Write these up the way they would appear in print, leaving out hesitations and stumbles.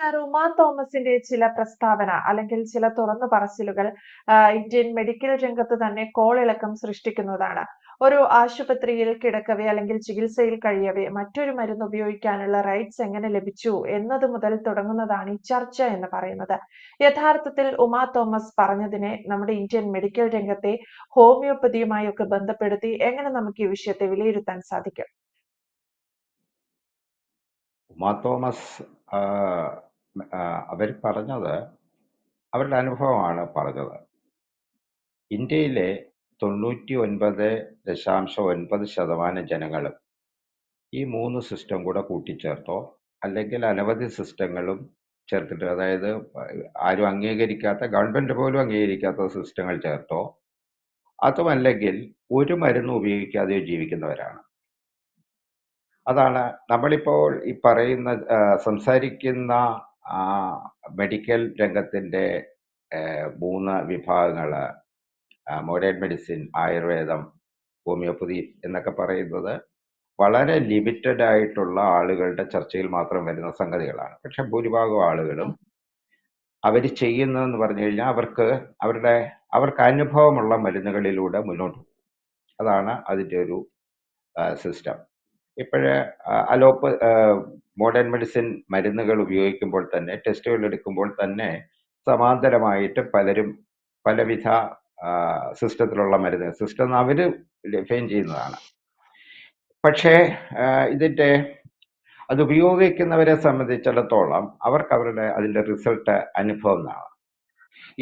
Sir Uma തോമസിന്റെ ചില പ്രസ്താവന അല്ലെങ്കിൽ ചില തുറന്നു പറച്ചിലുകൾ ഇന്ത്യൻ മെഡിക്കൽ രംഗത്ത് തന്നെ കോളിളക്കം സൃഷ്ടിക്കുന്നതാണ്. ഒരു ആശുപത്രിയിൽ കിടക്കവേ അല്ലെങ്കിൽ ചികിത്സയിൽ കഴിയവേ മറ്റൊരു മരുന്ന് ഉപയോഗിക്കാനുള്ള റൈറ്റ്സ് എങ്ങനെ ലഭിച്ചു എന്നത് മുതൽ തുടങ്ങുന്നതാണ് ഈ ചർച്ച എന്ന് പറയുന്നത്. യഥാർത്ഥത്തിൽ ഉമാ തോമസ് പറഞ്ഞതിനെ നമ്മുടെ ഇന്ത്യൻ മെഡിക്കൽ രംഗത്തെ ഹോമിയോപ്പതിയുമായി ഒക്കെ ബന്ധപ്പെടുത്തി എങ്ങനെ നമുക്ക് ഈ വിഷയത്തെ വിലയിരുത്താൻ സാധിക്കും? ഉമാ തോമസ് അവർ പറഞ്ഞത് അവരുടെ അനുഭവമാണ് പറഞ്ഞത്. ഇന്ത്യയിലെ 99.9% ജനങ്ങളും ഈ 3 സിസ്റ്റം കൂടെ കൂട്ടിച്ചേർത്തോ അല്ലെങ്കിൽ അനവധി സിസ്റ്റങ്ങളും ചേർത്തിട്ട്, അതായത് ആരും അംഗീകരിക്കാത്ത, ഗവൺമെന്റ് പോലും അംഗീകരിക്കാത്ത സിസ്റ്റങ്ങൾ ചേർത്തോ അതുമല്ലെങ്കിൽ ഒരു മരുന്നും ഉപയോഗിക്കാതെയോ ജീവിക്കുന്നവരാണ്. അതാണ് നമ്മളിപ്പോൾ ഈ പറയുന്ന സംസാരിക്കുന്ന മെഡിക്കൽ രംഗത്തിന്റെ 3 വിഭാഗങ്ങൾ, മോഡേൺ മെഡിസിൻ, ആയുർവേദം, ഹോമിയോപ്പതി എന്നൊക്കെ പറയുന്നത് വളരെ ലിമിറ്റഡ് ആയിട്ടുള്ള ആളുകളുടെ ചർച്ചയിൽ മാത്രം വരുന്ന സംഗതികളാണ്. പക്ഷെ ഭൂരിഭാഗം ആളുകളും അവർ ചെയ്യുന്നതെന്ന് പറഞ്ഞു കഴിഞ്ഞാൽ അവർക്ക് അനുഭവമുള്ള മരുന്നുകളിലൂടെ മുന്നോട്ട് പോകും. അതാണ് അതിൻ്റെ ഒരു സിസ്റ്റം. ഇപ്പോഴ് മോഡേൺ മെഡിസിൻ മരുന്നുകൾ ഉപയോഗിക്കുമ്പോൾ തന്നെ, ടെസ്റ്റുകൾ എടുക്കുമ്പോൾ തന്നെ സമാന്തരമായിട്ട് പലരും പലവിധ സിസ്റ്റത്തിലുള്ള മരുന്ന് സിസ്റ്റം അവർ ഡിഫൈൻ ചെയ്യുന്നതാണ്. പക്ഷേ അത് ഉപയോഗിക്കുന്നവരെ സംബന്ധിച്ചിടത്തോളം അവർക്ക് അതിൻ്റെ റിസൾട്ട് അനുഭവം എന്നാണ്.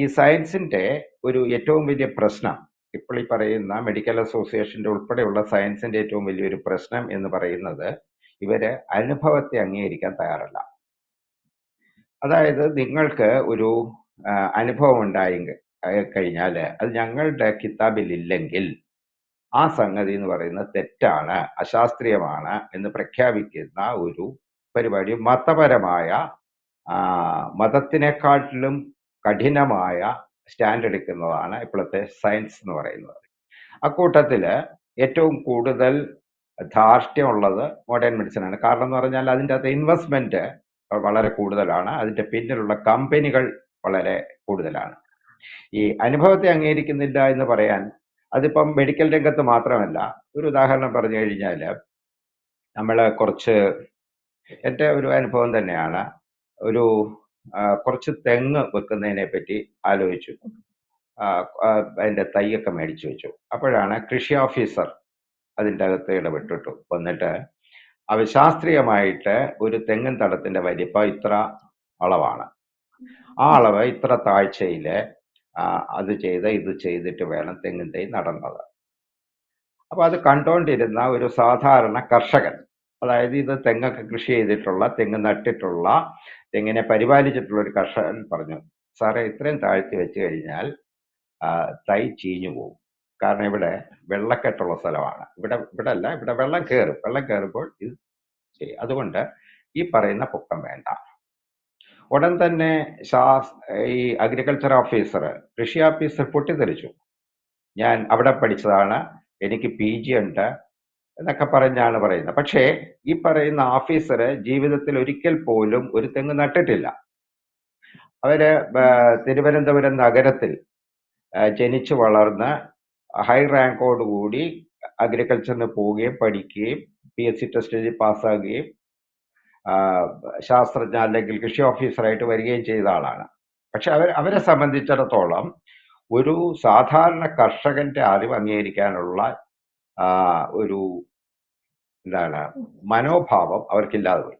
ഈ സയൻസിന്റെ ഒരു ഏറ്റവും വലിയ പ്രശ്നം, ഇപ്പോൾ ഈ പറയുന്ന മെഡിക്കൽ അസോസിയേഷന്റെ ഉൾപ്പെടെയുള്ള സയൻസിന്റെ ഏറ്റവും വലിയൊരു പ്രശ്നം എന്ന് പറയുന്നത് ഇവര് അനുഭവത്തെ അംഗീകരിക്കാൻ തയ്യാറല്ല. അതായത് നിങ്ങൾക്ക് ഒരു അനുഭവം ഉണ്ടായി കഴിഞ്ഞാൽ അത് ഞങ്ങളുടെ കിതാബിൽ ഇല്ലെങ്കിൽ ആ സംഗതി എന്ന് പറയുന്നത് തെറ്റാണ്, അശാസ്ത്രീയമാണ് എന്ന് പ്രഖ്യാപിക്കുന്ന ഒരു പരിപാടി മതപരമായ മതത്തിനെക്കാട്ടിലും കഠിനമായ സ്റ്റാൻഡ് എടുക്കുന്നതാണ് ഇപ്പോഴത്തെ സയൻസ് എന്ന് പറയുന്നത്. അക്കൂട്ടത്തില് ഏറ്റവും കൂടുതൽ ധാർഷ്ട്യമുള്ളത് മോഡേൺ മെഡിസിൻ ആണ്. കാരണം എന്ന് പറഞ്ഞാൽ അതിൻ്റെ അകത്ത് ഇൻവെസ്റ്റ്മെന്റ് വളരെ കൂടുതലാണ്, അതിന്റെ പിന്നിലുള്ള കമ്പനികൾ വളരെ കൂടുതലാണ്. ഈ അനുഭവത്തെ അംഗീകരിക്കുന്നില്ല എന്ന് പറയാൻ അതിപ്പം മെഡിക്കൽ രംഗത്ത് മാത്രമല്ല. ഒരു ഉദാഹരണം പറഞ്ഞു കഴിഞ്ഞാൽ, എൻ്റെ ഒരു അനുഭവം തന്നെയാണ്. കുറച്ച് തെങ്ങ് വെക്കുന്നതിനെ പറ്റി ആലോചിച്ചു. അതിന്റെ തൈയൊക്കെ മേടിച്ചു വെച്ചു. അപ്പോഴാണ് കൃഷി ഓഫീസർ അതിൻ്റെ അകത്ത് ഇടപെട്ടിട്ടു വന്നിട്ട് ശാസ്ത്രീയമായിട്ട് ഒരു തെങ്ങിൻ തടത്തിന്റെ വലിപ്പം ഇത്ര അളവാണ്, ആ അളവ് ഇത്ര താഴ്ചയില് ഇത് ചെയ്തിട്ട് വേണം തെങ്ങിൻ തൈ നടന്നത്. അപ്പൊ അത് കണ്ടുകൊണ്ടിരുന്ന ഒരു സാധാരണ കർഷകൻ, അതായത് ഇത് തെങ്ങൊക്കെ കൃഷി ചെയ്തിട്ടുള്ള, തെങ്ങ് നട്ടിട്ടുള്ള, തെങ്ങിനെ പരിപാലിച്ചിട്ടുള്ള ഒരു കർഷകൻ പറഞ്ഞു, സാറേ ഇത്രയും താഴ്ത്തി വെച്ച് കഴിഞ്ഞാൽ തൈ ചീഞ്ഞു പോകും. കാരണം ഇവിടെ വെള്ളക്കെട്ടുള്ള സ്ഥലമാണ്, ഇവിടെ വെള്ളം കയറുമ്പോൾ ഇത് ചെയ്യും, അതുകൊണ്ട് ഈ പറയുന്ന പൊക്കം വേണ്ട. ഉടൻ തന്നെ ഈ അഗ്രികൾച്ചർ ഓഫീസർ, കൃഷി ഓഫീസർ പൊട്ടിത്തെറിച്ചു. ഞാൻ അവിടെ പഠിച്ചതാണ്, എനിക്ക് PG ഉണ്ട് എന്നൊക്കെ പറഞ്ഞാണ് പറയുന്നത്. പക്ഷേ ഈ പറയുന്ന ഓഫീസർ ജീവിതത്തിൽ ഒരിക്കൽ പോലും ഒരു തെങ്ങ് നട്ടിട്ടില്ല. അവര് തിരുവനന്തപുരം നഗരത്തിൽ ജനിച്ചു വളർന്ന് ഹൈ റാങ്കോടുകൂടി അഗ്രികൾച്ചറിന് പോവുകയും പഠിക്കുകയും PSC ടെസ്റ്റ് എഴുതി പാസ്സാകുകയും ശാസ്ത്രജ്ഞ അല്ലെങ്കിൽ കൃഷി ഓഫീസറായിട്ട് വരികയും ചെയ്ത ആളാണ്. പക്ഷെ അവരെ സംബന്ധിച്ചിടത്തോളം ഒരു സാധാരണ കർഷകന്റെ അറിവ് അംഗീകരിക്കാനുള്ള ഒരു മനോഭാവം അവർക്കില്ലാതെ പോയി.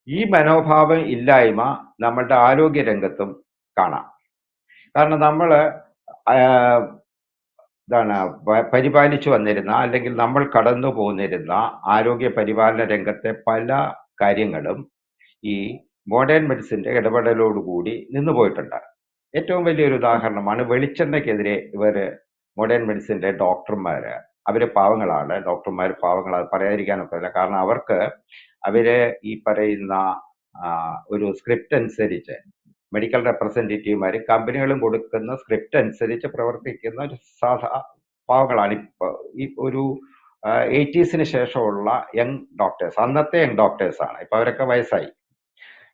ഈ മനോഭാവം ഇല്ലായ്മ നമ്മളുടെ ആരോഗ്യ രംഗത്തും കാണാം. കാരണം നമ്മള് പരിപാലിച്ചു വന്നിരുന്ന, അല്ലെങ്കിൽ നമ്മൾ കടന്നു പോന്നിരുന്ന ആരോഗ്യ പരിപാലന രംഗത്തെ പല കാര്യങ്ങളും ഈ മോഡേൺ മെഡിസിന്റെ ഇടപെടലോടുകൂടി നിന്നു പോയിട്ടുണ്ട്. ഏറ്റവും വലിയൊരു ഉദാഹരണമാണ് വെളിച്ചെണ്ണയ്ക്കെതിരെ മോഡേൺ മെഡിസിന്റെ ഡോക്ടർമാര്, അവര് പാവങ്ങളാണ്, ഡോക്ടർമാർ പാവങ്ങളാണ്, പറയാതിരിക്കാനൊക്കെ. കാരണം അവര് ഈ പറയുന്ന ഒരു സ്ക്രിപ്റ്റ് അനുസരിച്ച്, മെഡിക്കൽ റെപ്രസെന്റേറ്റീവുമാർ കമ്പനികളും കൊടുക്കുന്ന സ്ക്രിപ്റ്റ് അനുസരിച്ച് പ്രവർത്തിക്കുന്ന ഒരു പാവങ്ങളാണ്. ഈ ഒരു 80s ശേഷമുള്ള യങ് ഡോക്ടേഴ്സ്, അന്നത്തെ യങ് ഡോക്ടേഴ്സ് ആണ്. ഇപ്പൊ അവരൊക്കെ വയസ്സായി.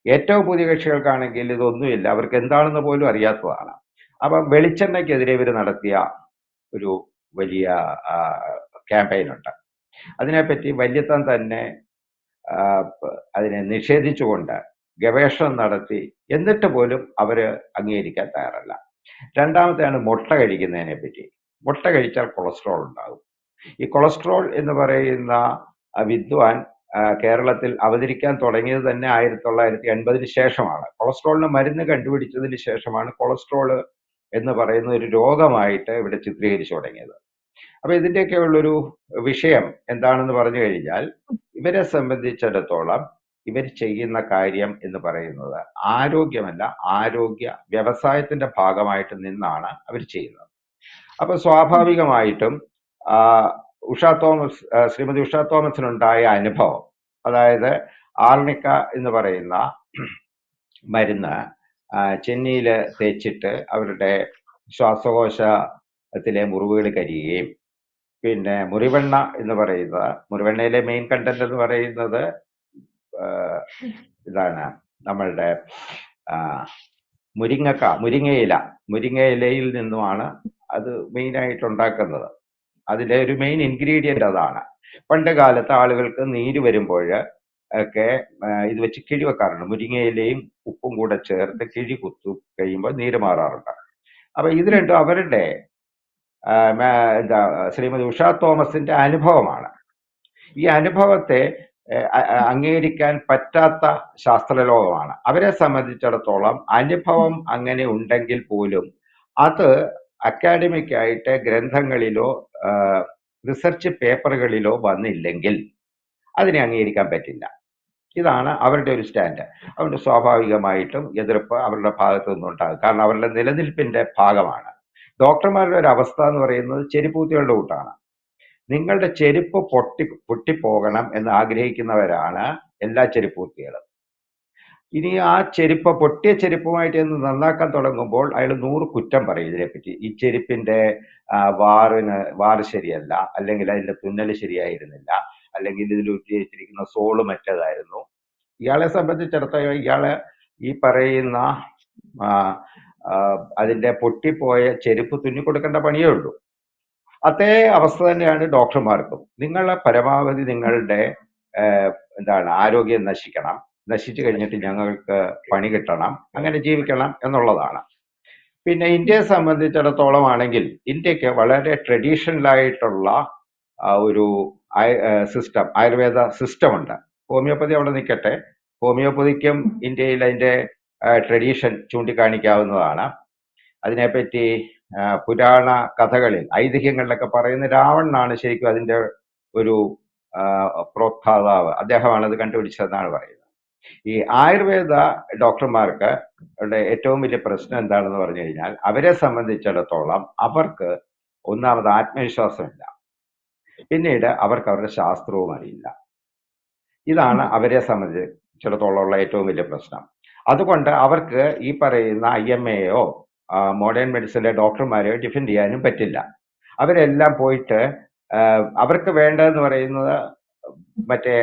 ഏറ്റവും പുതിയ കക്ഷികൾക്കാണെങ്കിൽ ഇതൊന്നുമില്ല, അവർക്ക് എന്താണെന്ന് പോലും അറിയാത്തതാണ്. അപ്പം വെളിച്ചെണ്ണയ്ക്കെതിരെ ഇവർ നടത്തിയ ഒരു വലിയ ക്യാമ്പയിൻ ഉണ്ട്. അതിനെപ്പറ്റി വല്യത്തൻ തന്നെ അതിനെ നിഷേധിച്ചുകൊണ്ട് ഗവേഷണം നടത്തി, എന്നിട്ട് പോലും അവര് അംഗീകരിക്കാൻ തയ്യാറല്ല. രണ്ടാമത്തെയാണ് മുട്ട കഴിക്കുന്നതിനെ പറ്റി. മുട്ട കഴിച്ചാൽ കൊളസ്ട്രോൾ ഉണ്ടാകും. ഈ കൊളസ്ട്രോൾ എന്ന് പറയുന്ന വിദ്വാൻ കേരളത്തിൽ അവതരിക്കാൻ തുടങ്ങിയത് തന്നെ 1980 ശേഷമാണ്. കൊളസ്ട്രോളിന് മരുന്ന് കണ്ടുപിടിച്ചതിന് ശേഷമാണ് കൊളസ്ട്രോൾ എന്ന് പറയുന്ന ഒരു രോഗമായിട്ട് ഇവിടെ ചിത്രീകരിച്ചു തുടങ്ങിയത്. അപ്പൊ ഇതിന്റെയൊക്കെ ഉള്ളൊരു വിഷയം എന്താണെന്ന് പറഞ്ഞു കഴിഞ്ഞാൽ, ഇവരെ സംബന്ധിച്ചിടത്തോളം ഇവർ ചെയ്യുന്ന കാര്യം എന്ന് പറയുന്നത് ആരോഗ്യമല്ല, ആരോഗ്യ വ്യവസായത്തിന്റെ ഭാഗമായിട്ട് നിന്നാണ് അവർ ചെയ്യുന്നത്. അപ്പൊ സ്വാഭാവികമായിട്ടും ശ്രീമതി ഉഷ തോമസിനുണ്ടായ അനുഭവം, അതായത് ആർണിക്ക എന്ന് പറയുന്ന മരുന്ന് ചെന്നിയിൽ തേച്ചിട്ട് അവരുടെ ശ്വാസകോശത്തിലെ മുറിവുകൾ കരിയുകയും, പിന്നെ മുറിവെണ്ണ എന്ന് പറയുന്നത്, മുറിവെണ്ണയിലെ മെയിൻ കണ്ടന്റ് എന്ന് പറയുന്നത് ഇതാണ് നമ്മളുടെ മുരിങ്ങയിലയിൽ നിന്നുമാണ് അത് മെയിനായിട്ട് ഉണ്ടാക്കുന്നത്. അതിലെ ഒരു മെയിൻ ഇൻഗ്രീഡിയന്റ് അതാണ്. പണ്ട് കാലത്ത് ആളുകൾക്ക് നീര് വരുമ്പോൾ ഒക്കെ ഇത് വെച്ച് കിഴി വെക്കാറുണ്ട്. മുരിങ്ങയിലയും ഉപ്പും കൂടെ ചേർത്ത് കിഴി കുത്തു കഴിയുമ്പോൾ നീര് മാറാറുണ്ട്. അപ്പൊ ഇത് രണ്ടും അവരുടെ ശ്രീമതി ഉഷ തോമസിന്റെ അനുഭവമാണ്. ഈ അനുഭവത്തെ അംഗീകരിക്കാൻ പറ്റാത്ത ശാസ്ത്രലോകമാണ്. അവരെ സംബന്ധിച്ചിടത്തോളം അനുഭവം അങ്ങനെ ഉണ്ടെങ്കിൽ പോലും അത് അക്കാഡമിക് ആയിട്ട് ഗ്രന്ഥങ്ങളിലോ റിസർച്ച് പേപ്പറുകളിലോ വന്നില്ലെങ്കിൽ അതിനെ അംഗീകരിക്കാൻ പറ്റില്ല. ഇതാണ് അവരുടെ ഒരു സ്റ്റാൻഡ്. അതുകൊണ്ട് സ്വാഭാവികമായിട്ടും എതിർപ്പ് അവരുടെ ഭാഗത്തു നിന്നുണ്ടാകും. കാരണം അവരുടെ നിലനിൽപ്പിന്റെ ഭാഗമാണ്. ഡോക്ടർമാരുടെ ഒരു അവസ്ഥ എന്ന് പറയുന്നത് ചെരിപ്പൂത്തികളുടെ കൂട്ടാണ്. നിങ്ങളുടെ ചെരുപ്പ് പൊട്ടിപ്പോകണം എന്ന് ആഗ്രഹിക്കുന്നവരാണ് എല്ലാ ചെരുപ്പൂത്തികളും. ഇനി ആ പൊട്ടിയ ചെരുപ്പുമായിട്ട് എന്ന് നന്നാക്കാൻ തുടങ്ങുമ്പോൾ അയാൾ 100 കുറ്റം പറയും ഇതിനെപ്പറ്റി. ഈ ചെരുപ്പിന്റെ വാറ് ശരിയല്ല, അല്ലെങ്കിൽ അതിന്റെ തുന്നല് ശരിയായിരുന്നില്ല, അല്ലെങ്കിൽ ഇതിൽ ഉപയോഗിച്ചിരിക്കുന്ന സോള് മറ്റേതായിരുന്നു. ഇയാളെ സംബന്ധിച്ചിടത്തോളം ഇയാള് ഈ പറയുന്ന അതിന്റെ പൊട്ടിപ്പോയ ചെരുപ്പ് തുന്നിക്കൊടുക്കേണ്ട പണിയേ ഉള്ളൂ. അതേ അവസ്ഥ തന്നെയാണ് ഡോക്ടർമാർക്കും. നിങ്ങളെ പരമാവധി നിങ്ങളുടെ ആരോഗ്യം നശിച്ചു കഴിഞ്ഞിട്ട് ഞങ്ങൾക്ക് പണി കിട്ടണം, അങ്ങനെ ജീവിക്കണം എന്നുള്ളതാണ്. പിന്നെ ഇന്ത്യയെ സംബന്ധിച്ചിടത്തോളം ആണെങ്കിൽ, ഇന്ത്യക്ക് വളരെ ട്രഡീഷണൽ ആയിട്ടുള്ള ഒരു സിസ്റ്റം, ആയുർവേദ സിസ്റ്റം ഉണ്ട്. ഹോമിയോപ്പതി അവിടെ നിൽക്കട്ടെ, ഹോമിയോപ്പതിക്കും ഇന്ത്യയിൽ അതിന്റെ ട്രഡീഷൻ ചൂണ്ടിക്കാണിക്കാവുന്നതാണ്. അതിനെപ്പറ്റി പുരാണ കഥകളിൽ, ഐതിഹ്യങ്ങളിലൊക്കെ പറയുന്ന രാവണനാണ് ശരിക്കും അതിന്റെ ഒരു പ്രോത്സാതാവ്. അദ്ദേഹമാണ് അത് കണ്ടുപിടിച്ചതെന്നാണ് പറയുന്നത്. ഈ ആയുർവേദ ഡോക്ടർമാർക്ക് ഏറ്റവും വലിയ പ്രശ്നം എന്താണെന്ന് പറഞ്ഞു കഴിഞ്ഞാൽ, അവരെ സംബന്ധിച്ചിടത്തോളം അവർക്ക് ഒന്നാമത് ആത്മവിശ്വാസമില്ല, പിന്നീട് അവർക്ക് അവരുടെ ശാസ്ത്രവും അറിയില്ല. ഇതാണ് അവരെ സംബന്ധിച്ചിടത്തോളം ഉള്ള ഏറ്റവും വലിയ പ്രശ്നം. അതുകൊണ്ട് അവർക്ക് ഈ പറയുന്ന IMAയോ മോഡേൺ മെഡിസിനിലെ ഡോക്ടർമാരെയോ ഡിഫെൻഡ് ചെയ്യാനും പറ്റില്ല. അവരെല്ലാം പോയിട്ട് അവർക്ക് വേണ്ടതെന്ന് പറയുന്നത് മറ്റേ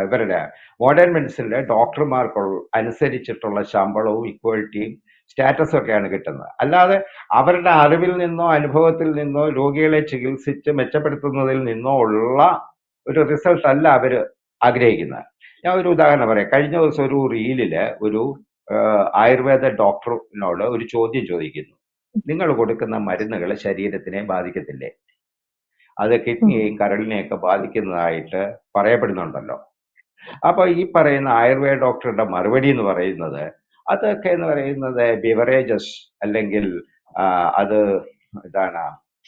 ഇവരുടെ മോഡേൺ മെഡിസിനിലെ ഡോക്ടർമാർക്ക് അനുസരിച്ചിട്ടുള്ള ശമ്പളവും ഇക്വാലിറ്റിയും സ്റ്റാറ്റസും ഒക്കെയാണ് കിട്ടുന്നത്. അല്ലാതെ അവരുടെ അറിവിൽ നിന്നോ അനുഭവത്തിൽ നിന്നോ രോഗികളെ ചികിത്സിച്ച് മെച്ചപ്പെടുത്തുന്നതിൽ നിന്നോ ഉള്ള ഒരു റിസൾട്ട് അല്ല അവർ ആഗ്രഹിക്കുന്നത്. ഞാൻ ഒരു ഉദാഹരണം പറയാം. കഴിഞ്ഞ ദിവസം ഒരു റീലില് ഒരു ആയുർവേദ ഡോക്ടറിനോട് ഒരു ചോദ്യം ചോദിക്കുന്നു. നിങ്ങൾ കൊടുക്കുന്ന മരുന്നുകൾ ശരീരത്തിനെ ബാധിക്കത്തില്ലേ? അത് കിഡ്നിയെയും കരളിനെയൊക്കെ ബാധിക്കുന്നതായിട്ട് പറയപ്പെടുന്നുണ്ടല്ലോ. അപ്പൊ ഈ പറയുന്ന ആയുർവേദ ഡോക്ടറുടെ മറുപടി എന്ന് പറയുന്നത്, അതൊക്കെ എന്ന് പറയുന്നത് ബിവറേജസ്, അല്ലെങ്കിൽ അത്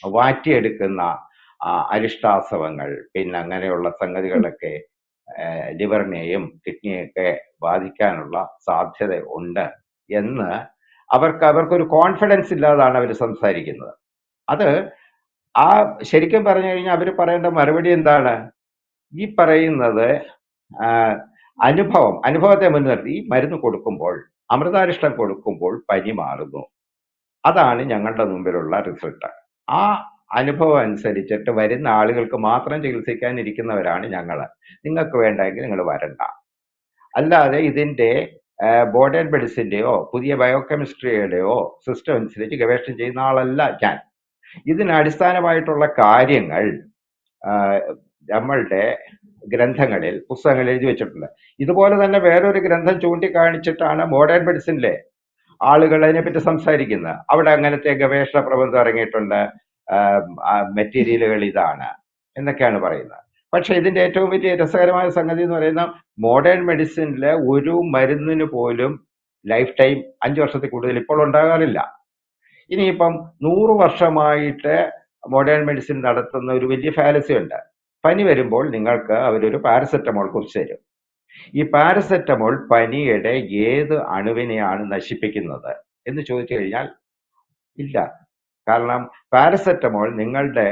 വാറ്റിയെടുക്കുന്ന അരിഷ്ടാസവങ്ങൾ, പിന്നെ അങ്ങനെയുള്ള സംഗതികളൊക്കെ ലിവറിനെയും കിഡ്നിയൊക്കെ ബാധിക്കാനുള്ള സാധ്യത ഉണ്ട് എന്ന് അവർക്കൊരു കോൺഫിഡൻസ് ഇല്ലാതാണ് അവർ സംസാരിക്കുന്നത്. അത് ശരിക്കും പറഞ്ഞു കഴിഞ്ഞാൽ അവർ പറയേണ്ട മറുപടി എന്താണ്? ഈ പറയുന്നത് അനുഭവത്തെ മുൻനിർത്തി ഈ മരുന്ന് കൊടുക്കുമ്പോൾ, അമൃതാരിഷ്ടം കൊടുക്കുമ്പോൾ പനി മാറുന്നു, അതാണ് ഞങ്ങളുടെ മുമ്പിലുള്ള റിസൾട്ട്. ആ അനുഭവം അനുസരിച്ചിട്ട് വരുന്ന ആളുകൾക്ക് മാത്രം ചികിത്സിക്കാൻ ഇരിക്കുന്നവരാണ് ഞങ്ങൾ. നിങ്ങൾക്ക് വേണ്ടെങ്കിൽ നിങ്ങൾ വരണ്ട. അല്ലാതെ ഇതിന്റെ ബോഡി ആൻഡ് മെഡിസിന്റെയോ പുതിയ ബയോകെമിസ്ട്രിയുടെയോ സിസ്റ്റം അനുസരിച്ച് ഗവേഷണം ചെയ്യുന്ന ആളല്ല ഞാൻ. ഇതിന് അടിസ്ഥാനമായിട്ടുള്ള കാര്യങ്ങൾ നമ്മളുടെ ഗ്രന്ഥങ്ങളിൽ പുസ്തകങ്ങളിൽ എഴുതി വെച്ചിട്ടുണ്ട്. ഇതുപോലെ തന്നെ വേറൊരു ഗ്രന്ഥം ചൂണ്ടിക്കാണിച്ചിട്ടാണ് മോഡേൺ മെഡിസിനിലെ ആളുകൾ അതിനെപ്പറ്റി സംസാരിക്കുന്നത്. അവിടെ അങ്ങനത്തെ ഗവേഷണ പ്രബന്ധം ഇറങ്ങിയിട്ടുണ്ട്, മെറ്റീരിയലുകൾ ഇതാണ് എന്നൊക്കെയാണ് പറയുന്നത്. പക്ഷെ ഇതിന്റെ ഏറ്റവും വലിയ രസകരമായ സംഗതി എന്ന് പറയുന്ന മോഡേൺ മെഡിസിനിലെ ഒരു മരുന്നിന് പോലും ലൈഫ് ടൈം 5 വർഷത്തിൽ കൂടുതൽ ഇപ്പോൾ ഉണ്ടാകാറില്ല. ഇനിയിപ്പം 100 വർഷമായിട്ട് മോഡേൺ മെഡിസിൻ നടത്തുന്ന ഒരു വലിയ ഫാലസി ഉണ്ട്. പനി വരുമ്പോൾ നിങ്ങൾക്ക് അവരൊരു പാരസെറ്റമോൾ കുറിച്ച് തരും. ഈ പാരസെറ്റമോൾ പനിയുടെ ഏത് അണുവിനെയാണ് നശിപ്പിക്കുന്നത് എന്ന് ചോദിച്ചു കഴിഞ്ഞാൽ ഇല്ല. കാരണം പാരസെറ്റമോൾ നിങ്ങളുടെ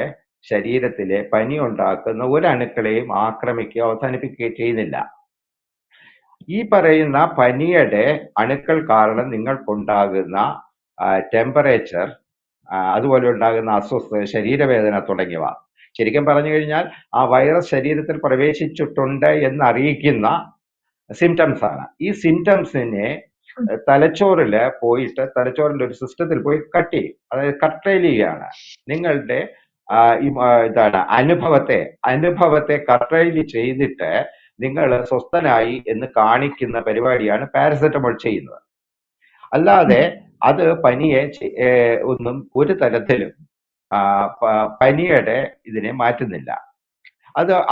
ശരീരത്തിലെ പനി ഉണ്ടാക്കുന്ന ഒരു അണുക്കളെയും ആക്രമിക്കുകയോ അവസാനിപ്പിക്കുകയോ ചെയ്യുന്നില്ല. ഈ പറയുന്ന പനിയുടെ അണുക്കൾ കാരണം നിങ്ങൾക്കുണ്ടാകുന്ന ടെമ്പറേച്ചർ, അതുപോലെ ഉണ്ടാകുന്ന അസ്വസ്ഥത, ശരീരവേദന തുടങ്ങിയവ ശരിക്കും പറഞ്ഞു കഴിഞ്ഞാൽ ആ വൈറസ് ശരീരത്തിൽ പ്രവേശിച്ചിട്ടുണ്ട് എന്ന് അറിയിക്കുന്ന സിംറ്റംസ് ആണ്. ഈ സിംറ്റംസിനെ തലച്ചോറിൽ പോയിട്ട് തലച്ചോറിന്റെ ഒരു സിസ്റ്റത്തിൽ പോയി കട്ട് ചെയ്യും, അതായത് കട്ട്രൈൽ ചെയ്യുകയാണ്. നിങ്ങളുടെ ഇതാണ് അനുഭവത്തെ കട്ട്രൈൽ ചെയ്തിട്ട് നിങ്ങൾ സ്വസ്ഥനായി എന്ന് കാണിക്കുന്ന പരിപാടിയാണ് പാരസെറ്റമോൾ ചെയ്യുന്നത്. അല്ലാതെ അത് പനിയെ ഒന്നും ഒരു തരത്തിലും പനിയുടെ ഇതിനെ മാറ്റുന്നില്ല.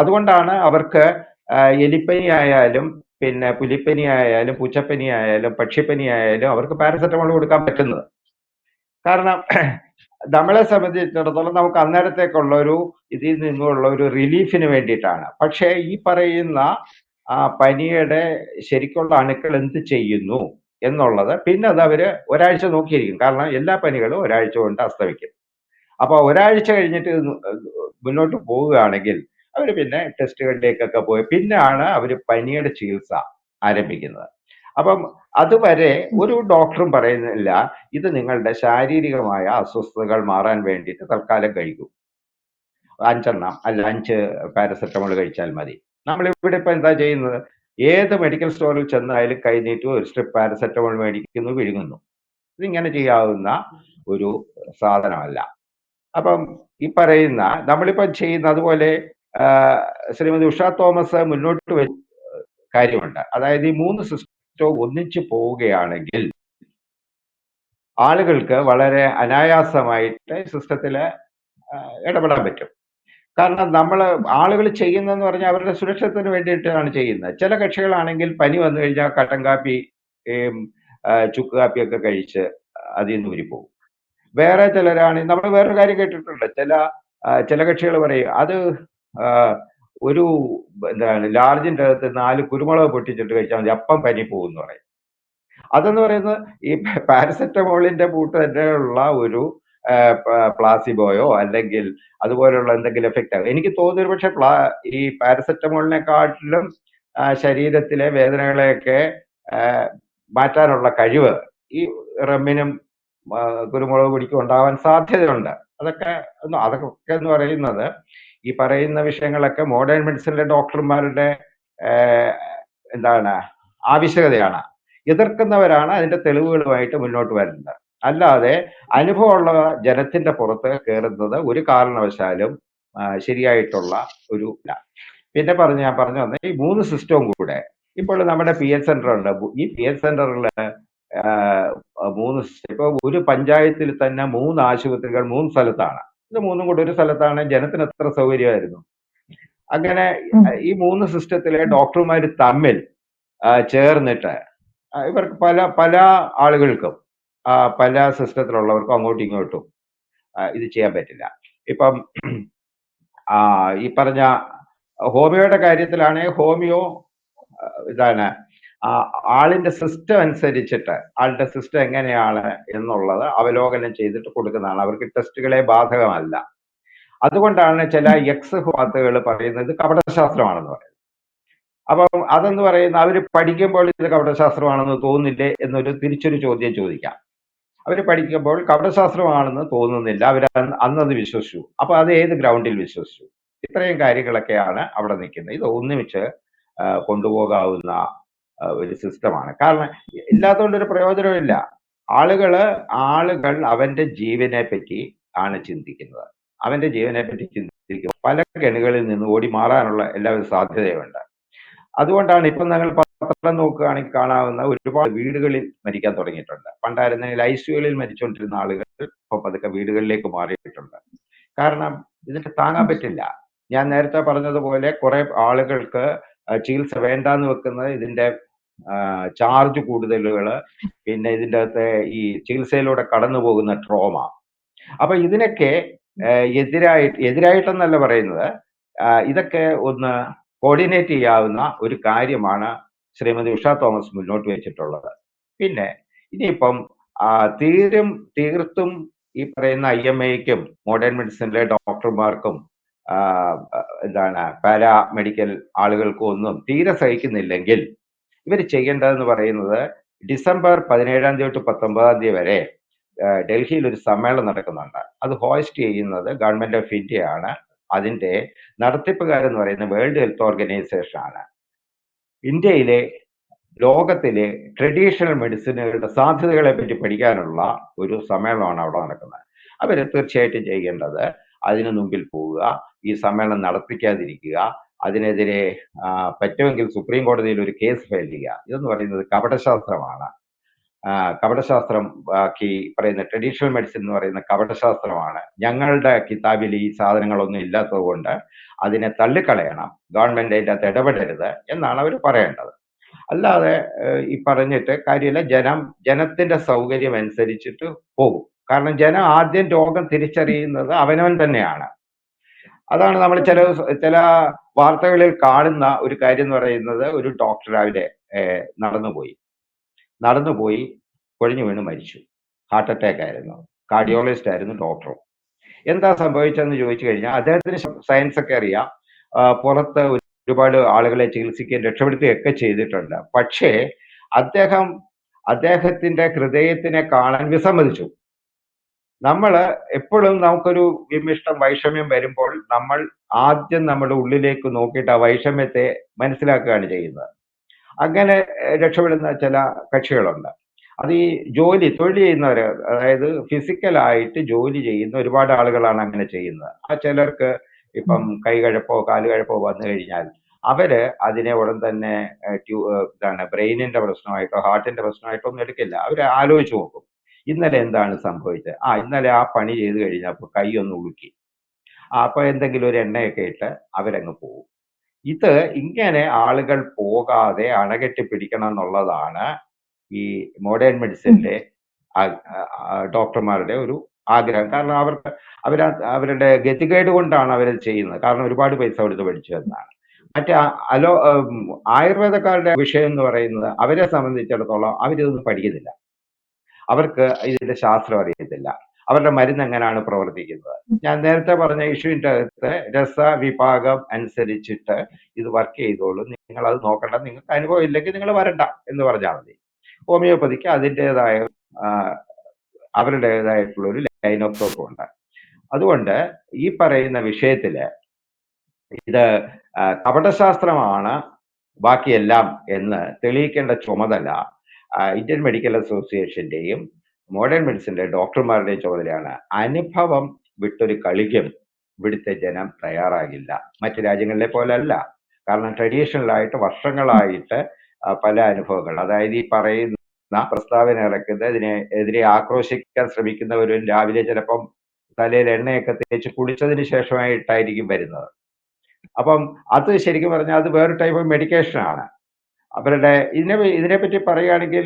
അതുകൊണ്ടാണ് അവർക്ക് എലിപ്പനി ആയാലും പിന്നെ പുലിപ്പനി ആയാലും പൂച്ചപ്പനി ആയാലും പക്ഷിപ്പനി ആയാലും അവർക്ക് പാരസെറ്റമോൾ കൊടുക്കാൻ പറ്റുന്നത്. കാരണം നമ്മളെ സംബന്ധിച്ചിടത്തോളം നമുക്ക് അന്നേരത്തേക്കുള്ള ഒരു ഇതിൽ നിന്നുള്ള ഒരു റിലീഫിന് വേണ്ടിയിട്ടാണ്. പക്ഷേ ഈ പറയുന്ന പനിയുടെ ശരിക്കുള്ള അണുക്കൾ എന്ത് ചെയ്യുന്നു എന്നുള്ളത് പിന്നെ അത് അവര് ഒരാഴ്ച നോക്കിയിരിക്കും. കാരണം എല്ലാ പനികളും ഒരാഴ്ച കൊണ്ട് അസ്തമിക്കും. അപ്പൊ ഒരാഴ്ച കഴിഞ്ഞിട്ട് മുന്നോട്ട് പോവുകയാണെങ്കിൽ അവർ പിന്നെ ടെസ്റ്റുകളിലേക്കൊക്കെ പോയി പിന്നെയാണ് അവർ പനിയുടെ ചികിത്സ ആരംഭിക്കുന്നത്. അപ്പം അതുവരെ ഒരു ഡോക്ടറും പറയുന്നില്ല ഇത് നിങ്ങളുടെ ശാരീരികമായ അസ്വസ്ഥതകൾ മാറാൻ വേണ്ടിയിട്ട് തൽക്കാലം കഴിക്കൂ, 5 അല്ല 5 പാരസെറ്റമോൾ കഴിച്ചാൽ മതി. നമ്മളിവിടെ ഇപ്പൊ എന്താ ചെയ്യുന്നത്? ഏത് മെഡിക്കൽ സ്റ്റോറിൽ ചെന്നാലും കൈനീട്ടു ഒരു സ്ട്രിപ്പ് പാരസെറ്റമോൾ മേടിക്കുന്നു, വിഴുങ്ങുന്നു. ഇതിങ്ങനെ ചെയ്യാവുന്ന ഒരു സാധനമല്ല. അപ്പം ഈ പറയുന്ന നമ്മളിപ്പം ചെയ്യുന്ന അതുപോലെ ശ്രീമതി ഉഷ തോമസ് മുന്നോട്ട് വെച്ച കാര്യമുണ്ട്. അതായത് ഈ 3 സിസ്റ്റവും ഒന്നിച്ചു പോവുകയാണെങ്കിൽ ആളുകൾക്ക് വളരെ അനായാസമായിട്ട് സിസ്റ്റത്തില് ഇടപെടാൻ പറ്റും. കാരണം ആളുകൾ ചെയ്യുന്നതെന്ന് പറഞ്ഞാൽ അവരുടെ സുരക്ഷത്തിന് വേണ്ടിയിട്ടാണ് ചെയ്യുന്നത്. ചില കക്ഷികളാണെങ്കിൽ പനി വന്നു കഴിഞ്ഞാൽ കട്ടൻ കാപ്പി, ചുക്ക് കാപ്പിയൊക്കെ കഴിച്ച് അതിൽ നിന്ന് ഊരിപ്പോകും. വേറെ ചിലരാണ്, നമ്മൾ വേറൊരു കാര്യം കേട്ടിട്ടുണ്ട്, ചില കക്ഷികൾ പറയും അത് ഒരു എന്താണ് ലാർജിന്റെ അകത്ത് 4 കുരുമുളക് പൊട്ടിച്ചിട്ട് കഴിച്ചാൽ മതി, അപ്പം പനി പോകും എന്ന് പറയും. അതെന്ന് പറയുന്നത് ഈ പാരസെറ്റമോളിന്റെ കൂട്ട് തന്നെയുള്ള ഒരു പ്ലാസിബോയോ അല്ലെങ്കിൽ അതുപോലുള്ള എന്തെങ്കിലും എഫക്റ്റ് ആകും. എനിക്ക് തോന്നുന്നു പക്ഷെ ഈ പാരസെറ്റമോളിനെക്കാട്ടിലും ശരീരത്തിലെ വേദനകളെയൊക്കെ മാറ്റാനുള്ള കഴിവ് ഈ റമ്മിനും കുരുമുളക് പൊടിക്കും ഉണ്ടാവാൻ സാധ്യതയുണ്ട്. അതൊക്കെ എന്ന് പറയുന്നത് ഈ പറയുന്ന വിഷയങ്ങളൊക്കെ മോഡേൺ മെഡിസിനിലെ ഡോക്ടർമാരുടെ എന്താണ് ആവശ്യകതയാണ്. എതിർക്കുന്നവരാണ് അതിന്റെ തെളിവുകളുമായിട്ട് മുന്നോട്ട് വരുന്നത്. അല്ലാതെ അനുഭവമുള്ള ജനത്തിന്റെ പുറത്ത് കയറുന്നത് ഒരു കാരണവശാലും ശരിയായിട്ടുള്ള ഒരു ഇല്ല. പിന്നെ ഞാൻ പറഞ്ഞു വന്ന ഈ 3 സിസ്റ്റവും കൂടെ ഇപ്പോൾ നമ്മുടെ PH സെന്റർ ഉണ്ട്. ഈ PH സെന്ററിൽ 3 ഇപ്പൊ ഒരു പഞ്ചായത്തിൽ തന്നെ 3 ആശുപത്രികൾ 3 സ്ഥലത്താണ്. ഇത് 3ഉം കൂടെ ഒരു സ്ഥലത്താണ്. ജനത്തിന് എത്ര സൗകര്യമായിരുന്നു. അങ്ങനെ ഈ 3 സിസ്റ്റത്തിലെ ഡോക്ടർമാർ തമ്മിൽ ചേർന്നിട്ട് ഇവർക്ക് പല ആളുകൾക്കും പല സിസ്റ്റത്തിലുള്ളവർക്കും അങ്ങോട്ടും ഇങ്ങോട്ടും ഇത് ചെയ്യാൻ പറ്റില്ല. ഇപ്പം ഈ പറഞ്ഞ ഹോമിയോയുടെ കാര്യത്തിലാണെങ്കിൽ ഹോമിയോ ഇതാണ് ആളിന്റെ സിസ്റ്റം അനുസരിച്ചിട്ട് ആളുടെ സിസ്റ്റം എങ്ങനെയാണ് എന്നുള്ളത് അവലോകനം ചെയ്തിട്ട് കൊടുക്കുന്നതാണ്. അവർക്ക് ടെസ്റ്റുകളെ ബാധകമല്ല. അതുകൊണ്ടാണ് ചില വാർത്തകൾ പറയുന്നത് കപടശാസ്ത്രമാണെന്ന് പറയുന്നത്. അപ്പം അതെന്ന് പറയുന്ന അവർ പഠിക്കുമ്പോൾ ഇത് കപടശാസ്ത്രമാണെന്ന് തോന്നുന്നില്ലേ എന്നൊരു തിരിച്ചൊരു ചോദ്യം ചോദിക്കാം. അവർ പഠിക്കുമ്പോൾ കപടശാസ്ത്രമാണെന്ന് തോന്നുന്നില്ല, അവർ അന്നത് വിശ്വസിച്ചു. അപ്പൊ അത് ഏത് ഗ്രൗണ്ടിൽ വിശ്വസിച്ചു? ഇത്രയും കാര്യങ്ങളൊക്കെയാണ് അവിടെ നിൽക്കുന്നത്. ഇത് ഒന്നിച്ച് കൊണ്ടുപോകാവുന്ന ഒരു സിസ്റ്റമാണ്. കാരണം ഇല്ലാത്തതുകൊണ്ടൊരു പ്രയോജനമില്ല. ആളുകൾ അവന്റെ ജീവനെ പറ്റി ആണ് ചിന്തിക്കുന്നത്. അവന്റെ ജീവനെ പറ്റി ചിന്തിക്കും പല കെണികളിൽ നിന്ന് ഓടി മാറാനുള്ള എല്ലാവിധ സാധ്യതയുമുണ്ട്. അതുകൊണ്ടാണ് ഇപ്പം നിങ്ങൾ പത്രം നോക്കുകയാണെങ്കിൽ കാണാവുന്ന ഒരുപാട് വീടുകളിൽ മരിക്കാൻ തുടങ്ങിയിട്ടുണ്ട്. പണ്ടായിരുന്നെങ്കിൽ ഐസിയുകളിൽ മരിച്ചുകൊണ്ടിരുന്ന ആളുകൾ ഇപ്പൊ പതുക്കെ വീടുകളിലേക്ക് മാറിയിട്ടുണ്ട്. കാരണം ഇതിന് താങ്ങാൻ പറ്റില്ല. ഞാൻ നേരത്തെ പറഞ്ഞതുപോലെ കുറെ ആളുകൾക്ക് ചികിത്സ വേണ്ടാന്ന് വെക്കുന്നത് ഇതിന്റെ ചാർജ് കൂടുതലുകള്, പിന്നെ ഇതിൻ്റെ അകത്തെ ഈ ചികിത്സയിലൂടെ കടന്നു പോകുന്ന ട്രോമ. അപ്പൊ ഇതിനൊക്കെ എതിരായിട്ടെന്നല്ല പറയുന്നത്, ഇതൊക്കെ ഒന്ന് കോർഡിനേറ്റ് ചെയ്യാവുന്ന ഒരു കാര്യമാണ് ശ്രീമതി ഉഷ തോമസ് മുന്നോട്ട് വെച്ചിട്ടുള്ളത്. പിന്നെ ഇനിയിപ്പം തീർത്തും ഈ പറയുന്ന IMAയ്ക്കും മോഡേൺ മെഡിസിനിലെ ഡോക്ടർമാർക്കും എന്താണ് പാരാമെഡിക്കൽ ആളുകൾക്കും ഒന്നും തീരെ സഹിക്കുന്നില്ലെങ്കിൽ ഇവർ ചെയ്യേണ്ടതെന്ന് പറയുന്നത് ഡിസംബർ 17 തൊട്ട് 19 വരെ ഡൽഹിയിൽ ഒരു സമ്മേളനം നടക്കുന്നുണ്ട്. അത് ഹോസ്റ്റ് ചെയ്യുന്നത് ഗവൺമെന്റ് ഓഫ് ഇന്ത്യ ആണ്. അതിന്റെ നടത്തിപ്പുകാരെന്ന് പറയുന്നത് വേൾഡ് ഹെൽത്ത് ഓർഗനൈസേഷൻ ആണ്. ഇന്ത്യയിലെ ലോകത്തിലെ ട്രഡീഷണൽ മെഡിസിനുകളുടെ സാധ്യതകളെ പറ്റി പഠിക്കാനുള്ള ഒരു സമ്മേളനമാണ് അവിടെ നടക്കുന്നത്. അവര് തീർച്ചയായിട്ടും ചെയ്യേണ്ടത് അതിന് മുമ്പിൽ പോവുക, ഈ സമ്മേളനം നടത്തിക്കാതിരിക്കുക, അതിനെതിരെ പറ്റുമെങ്കിൽ സുപ്രീം കോടതിയിൽ ഒരു കേസ് ഫയൽ ചെയ്യുക. ഇതെന്ന് പറയുന്നത് കപടശാസ്ത്രമാണ്. കപടശാസ്ത്രം ബാക്കി പറയുന്ന ട്രഡീഷണൽ മെഡിസിൻ എന്ന് പറയുന്ന കപടശാസ്ത്രമാണ്. ഞങ്ങളുടെ കിതാബിൽ ഈ സാധനങ്ങളൊന്നും ഇല്ലാത്തത് കൊണ്ട് അതിനെ തള്ളിക്കളയണം, ഗവൺമെന്റ് അതിൻ്റെ അകത്ത് ഇടപെടരുത് എന്നാണ് അവർ പറയേണ്ടത്. അല്ലാതെ ഈ പറഞ്ഞിട്ട് കാര്യമില്ല. ജനത്തിന്റെ സൗകര്യം അനുസരിച്ചിട്ട് പോകും. കാരണം ജനം ആദ്യം രോഗം തിരിച്ചറിയുന്നത് അവനവൻ തന്നെയാണ്. അതാണ് നമ്മൾ ചില വാർത്തകളിൽ കാണുന്ന ഒരു കാര്യം എന്ന് പറയുന്നത്, ഒരു ഡോക്ടർ രാവിലെ നടന്നുപോയി കൊഴിഞ്ഞു വീണ് മരിച്ചു. ഹാർട്ട് അറ്റാക്ക് ആയിരുന്നു. കാർഡിയോളജിസ്റ്റ് ആയിരുന്നു ഡോക്ടർ. എന്താ സംഭവിച്ചതെന്ന് ചോദിച്ചു കഴിഞ്ഞാൽ അദ്ദേഹത്തിന് സയൻസ് ഒക്കെ അറിയാം. പുറത്ത് ഒരുപാട് ആളുകളെ ചികിത്സിക്കുകയും രക്ഷപ്പെടുത്തുകയൊക്കെ ചെയ്തിട്ടുണ്ട്. പക്ഷേ അദ്ദേഹത്തിന്റെ ഹൃദയത്തിനെ കാണാൻ വിസമ്മതിച്ചു. നമ്മൾ എപ്പോഴും നമുക്കൊരു വിമിഷ്ടം, വൈഷമ്യം വരുമ്പോൾ നമ്മൾ ആദ്യം നമ്മുടെ ഉള്ളിലേക്ക് നോക്കിയിട്ട് ആ വൈഷമ്യത്തെ മനസ്സിലാക്കുകയാണ് ചെയ്യുന്നത്. അങ്ങനെ രക്ഷപ്പെടുന്ന ചില കക്ഷികളുണ്ട്. അത് ഈ തൊഴിൽ ചെയ്യുന്നവര്, അതായത് ഫിസിക്കലായിട്ട് ജോലി ചെയ്യുന്ന ഒരുപാട് ആളുകളാണ് അങ്ങനെ ചെയ്യുന്നത്. ആ ചിലർക്ക് ഇപ്പം കൈകഴപ്പോ കാലുകഴപ്പോ വന്നു കഴിഞ്ഞാൽ അവര് അതിനെ ഉടൻ തന്നെ ബ്രെയിനിന്റെ പ്രശ്നമായിട്ടോ ഹാർട്ടിന്റെ പ്രശ്നമായിട്ടോ ഒന്നും എടുക്കില്ല. അവര് ആലോചിച്ച് നോക്കും, ഇന്നലെ എന്താണ് സംഭവിച്ചത്, ഇന്നലെ ആ പണി ചെയ്ത് കഴിഞ്ഞപ്പോൾ കൈ ഒന്ന് ഉളുക്കി, അപ്പൊ എന്തെങ്കിലും ഒരു എണ്ണയൊക്കെ ഇട്ട് അവരങ്ങ് പോകും. ഇത് ഇങ്ങനെ ആളുകൾ പോകാതെ അണകെട്ടി പിടിക്കണം എന്നുള്ളതാണ് ഈ മോഡേൺ മെഡിസിനിലെ ഡോക്ടർമാരുടെ ഒരു ആഗ്രഹം. കാരണം അവരുടെ ഗതികേട് കൊണ്ടാണ് അവരത് ചെയ്യുന്നത്. കാരണം ഒരുപാട് പൈസ കൊടുത്ത് പഠിച്ചു എന്നാണ്. മറ്റേ ആയുർവേദക്കാരുടെ വിഷയം എന്ന് പറയുന്നത്, അവരെ സംബന്ധിച്ചിടത്തോളം അവരിതൊന്നും പഠിക്കുന്നില്ല. അവർക്ക് ഇതിന്റെ ശാസ്ത്രം അറിയത്തില്ല. അവരുടെ മരുന്ന് എങ്ങനെയാണ് പ്രവർത്തിക്കുന്നത്. ഞാൻ നേരത്തെ പറഞ്ഞ ഇഷ്യൂവിന്റെ അകത്ത് രസവിഭാഗം അനുസരിച്ചിട്ട് ഇത് വർക്ക് ചെയ്തോളൂ, നിങ്ങൾ അത് നോക്കണ്ട, നിങ്ങൾക്ക് അനുഭവം ഇല്ലെങ്കിൽ നിങ്ങൾ വരണ്ട എന്ന് പറഞ്ഞാൽ മതി. ഹോമിയോപ്പതിക്ക് അതിൻ്റെതായ അവരുടേതായിട്ടുള്ള ഒരു ലൈൻ ഓഫ് തോട്ടും ഉണ്ട്. അതുകൊണ്ട് ഈ പറയുന്ന വിഷയത്തില് ഇത് കപടശാസ്ത്രമാണ് ബാക്കിയെല്ലാം എന്ന് തെളിയിക്കേണ്ട ചുമതല ഇന്ത്യൻ മെഡിക്കൽ അസോസിയേഷന്റെയും മോഡേൺ മെഡിസിന്റെ ഡോക്ടർമാരുടെയും ചുമതലയാണ്. അനുഭവം വിട്ടൊരു കളിക്കും ഇവിടുത്തെ ജനം തയ്യാറാകില്ല. മറ്റു രാജ്യങ്ങളിലെ പോലെ അല്ല. കാരണം ട്രഡീഷണലായിട്ട് വർഷങ്ങളായിട്ട് പല അനുഭവങ്ങൾ, അതായത് ഈ പറയുന്ന പ്രസ്താവന ഇറക്കുന്നതിനെ എതിരെ ആക്രോശിക്കാൻ ശ്രമിക്കുന്നവരും രാവിലെ ചിലപ്പം തലയിൽ എണ്ണയൊക്കെ തേച്ച് കുളിച്ചതിന് ശേഷമായിട്ടായിരിക്കും വരുന്നത്. അപ്പം അത് ശരിക്കും പറഞ്ഞാൽ അത് വേറെ ടൈപ്പ് ഓഫ് മെഡിക്കേഷനാണ്. അവരുടെ ഇതിനെപ്പറ്റി പറയുകയാണെങ്കിൽ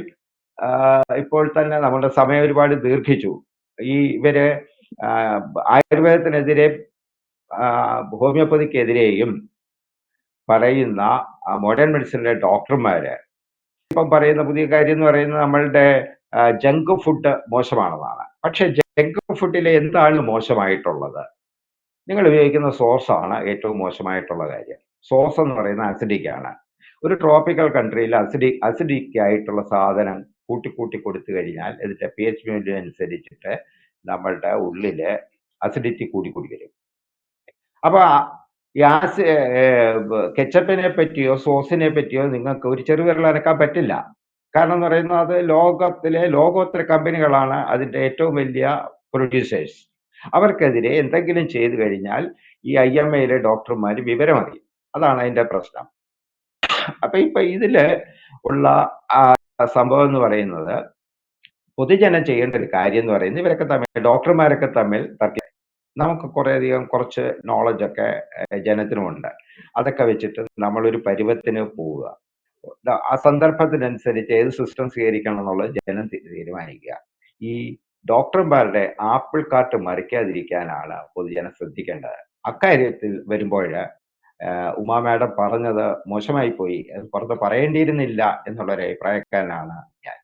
ഇപ്പോൾ തന്നെ നമ്മുടെ സമയം ഒരുപാട് ദീർഘിച്ചു. ഇവര് ആയുർവേദത്തിനെതിരെ ഹോമിയോപ്പതിക്കെതിരെയും പറയുന്ന മോഡേൺ മെഡിസിനിലെ ഡോക്ടർമാര് ഇപ്പം പറയുന്ന പുതിയ കാര്യം എന്ന് പറയുന്നത് നമ്മളുടെ ജങ്ക് ഫുഡ് മോശമാണെന്നാണ്. പക്ഷെ ജങ്ക് ഫുഡിലെ എന്താണ് മോശമായിട്ടുള്ളത്? നിങ്ങൾ ഉപയോഗിക്കുന്ന സോസാണ് ഏറ്റവും മോശമായിട്ടുള്ള കാര്യം. സോസ് എന്ന് പറയുന്ന അസിഡിക് ആണ്. ഒരു ട്രോപ്പിക്കൽ കൺട്രിയിൽ അസിഡിക് ആയിട്ടുള്ള സാധനം കൂട്ടി കൊടുത്തു കഴിഞ്ഞാൽ ഇതിന്റെ pH വാല്യൂ അനുസരിച്ചിട്ട് നമ്മളുടെ ഉള്ളില് അസിഡിറ്റി കൂടി വരും. അപ്പൊ ഈ കെച്ചപ്പിനെ പറ്റിയോ സോസിനെ പറ്റിയോ നിങ്ങൾക്ക് ഒരു ചെറുവിരൽ അനക്കാൻ പറ്റില്ല. കാരണം എന്ന് പറയുന്നത് അത് ലോകത്തിലെ ലോകോത്തര കമ്പനികളാണ് അതിന്റെ ഏറ്റവും വലിയ പ്രൊഡ്യൂസേഴ്സ്. അവർക്കെതിരെ എന്തെങ്കിലും ചെയ്തു കഴിഞ്ഞാൽ ഈ IMAയിലെ ഡോക്ടർമാർ വിവരമറിയും. അതാണ് അതിന്റെ പ്രശ്നം. അപ്പൊ ഇപ്പൊ ഇതില് ഉള്ള സംഭവം എന്ന് പറയുന്നത് പൊതുജനം ചെയ്യേണ്ട ഒരു കാര്യം എന്ന് പറയുന്നത് ഇവരൊക്കെ തമ്മിൽ ഡോക്ടർമാരൊക്കെ തമ്മിൽ നമുക്ക് കുറച്ച് നോളജ് ഒക്കെ ജനത്തിനുമുണ്ട്. അതൊക്കെ വെച്ചിട്ട് നമ്മളൊരു പരുവത്തിന് പോവുക. ആ സന്ദർഭത്തിനനുസരിച്ച് ഏത് സിസ്റ്റം സ്വീകരിക്കണം എന്നുള്ളത് ജനം തീരുമാനിക്കുക. ഈ ഡോക്ടർമാരുടെ ആപ്പിൾ കാർട്ട് മറിക്കാതിരിക്കാനാണ് പൊതുജനം ശ്രദ്ധിക്കേണ്ടത്. അക്കാര്യത്തിൽ വരുമ്പോൾ ഉമാ മാഡം പറഞ്ഞത് മോശമായി പോയി. അത് പുറത്ത് പറയേണ്ടിയിരുന്നില്ല എന്നുള്ളൊരു അഭിപ്രായക്കാരനാണ് ഞാൻ.